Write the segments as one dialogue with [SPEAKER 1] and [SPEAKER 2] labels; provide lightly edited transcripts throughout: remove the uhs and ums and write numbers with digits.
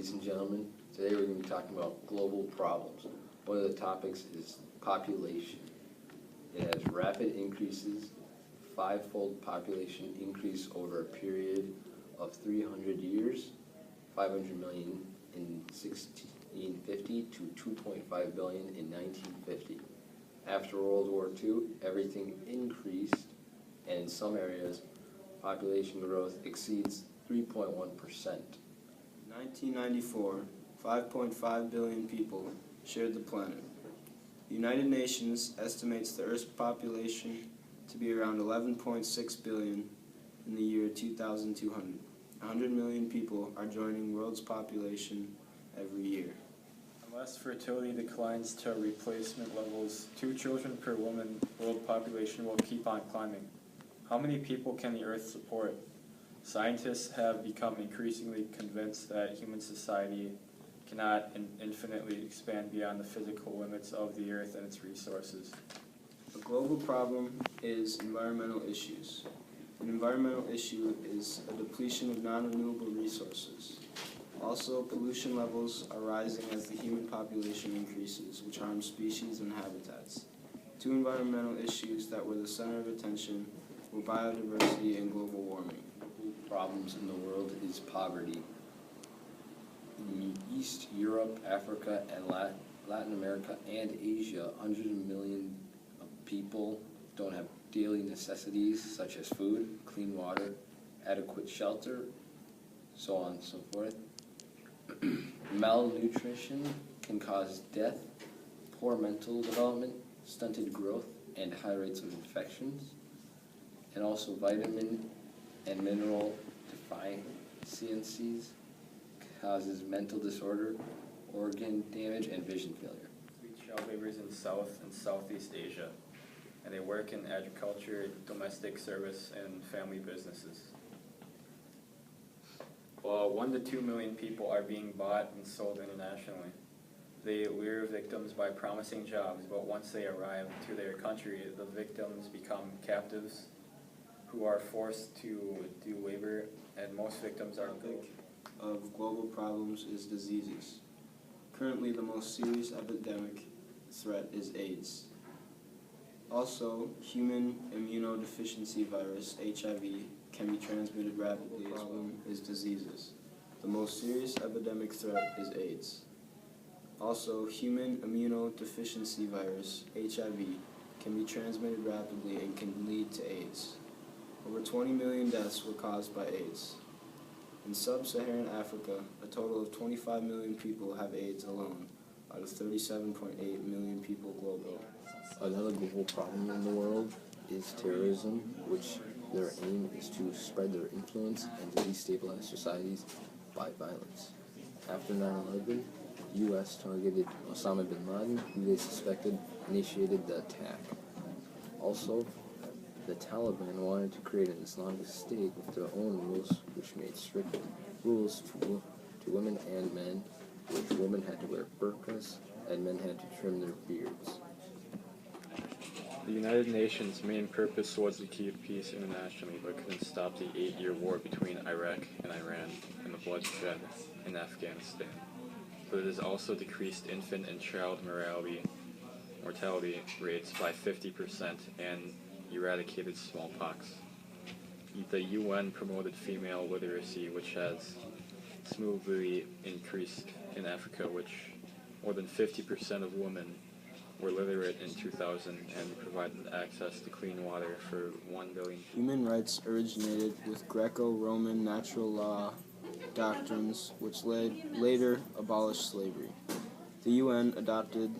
[SPEAKER 1] ladies and gentlemen. Today we're going to be talking about global problems. One of the topics is population. It has rapid increases, five-fold population increase over a period of 300 years, 500 million in 1650 to 2.5 billion in 1950. After World War II, everything increased, and in some areas, population growth exceeds 3.1%.
[SPEAKER 2] In 1994, 5.5 billion people shared the planet. The United Nations estimates the Earth's population to be around 11.6 billion in the year 2200. 100 million people are joining world's population every year.
[SPEAKER 3] Unless fertility declines to replacement levels, 2 children per woman, world population will keep on climbing. How many people can the Earth support? Scientists have become increasingly convinced that human society cannot infinitely expand beyond the physical limits of the Earth and its resources.
[SPEAKER 2] A global problem is environmental issues. An environmental issue is a depletion of non-renewable resources. Also, pollution levels are rising as the human population increases, which harms species and habitats. 2 environmental issues that were the center of attention were biodiversity and global warming.
[SPEAKER 1] Problems in the world is poverty. In East Europe, Africa, and Latin America and Asia, hundreds of millions of people don't have daily necessities such as food, clean water, adequate shelter, so on and so forth. Malnutrition can cause death, poor mental development, stunted growth, and high rates of infections. And also vitamin and mineral deficiencies causes mental disorder, organ damage, and vision failure.
[SPEAKER 3] Child laborers in South and Southeast Asia, and they work in agriculture, domestic service, and family businesses. Well, 1 to 2 million people are being bought and sold internationally. They lure victims by promising jobs, but once they arrive to their country, the victims become captives who are forced to do labor, and most victims are killed.
[SPEAKER 2] Of global problems is diseases. Currently, the most serious epidemic threat is AIDS. Also, human immunodeficiency virus, HIV, can be transmitted rapidly. The problem is diseases. The most serious epidemic threat is AIDS. Also, human immunodeficiency virus, HIV, can be transmitted rapidly and can lead to AIDS. Over 20 million deaths were caused by AIDS. In sub-Saharan Africa, a total of 25 million people have AIDS alone, out of 37.8 million people globally.
[SPEAKER 1] Another global problem in the world is terrorism, which their aim is to spread their influence and to destabilize societies by violence. After 9/11, the U.S. targeted Osama bin Laden, who they suspected initiated the attack. Also, the Taliban wanted to create an Islamic state with their own rules, which made strict rules to women and men, which women had to wear burqas and men had to trim their beards.
[SPEAKER 3] The United Nations' main purpose was to keep peace internationally, but couldn't stop the 8-year war between Iraq and Iran and the bloodshed in Afghanistan. But it has also decreased infant and child mortality rates by 50% and eradicated smallpox. The UN promoted female literacy, which has smoothly increased in Africa, which more than 50% of women were literate in 2000 and provided access to clean water for 1 billion people.
[SPEAKER 2] Human rights originated with Greco-Roman natural law doctrines, which later abolished slavery. The UN adopted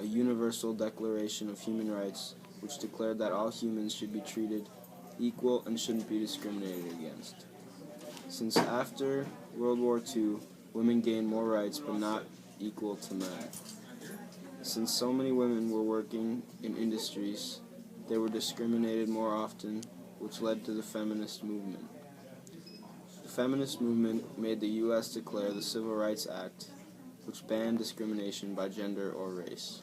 [SPEAKER 2] a Universal Declaration of Human Rights, which declared that all humans should be treated equal and shouldn't be discriminated against. Since after World War II, women gained more rights but not equal to men. Since so many women were working in industries, they were discriminated more often, which led to the feminist movement. The feminist movement made the U.S. declare the Civil Rights Act, which banned discrimination by gender or race.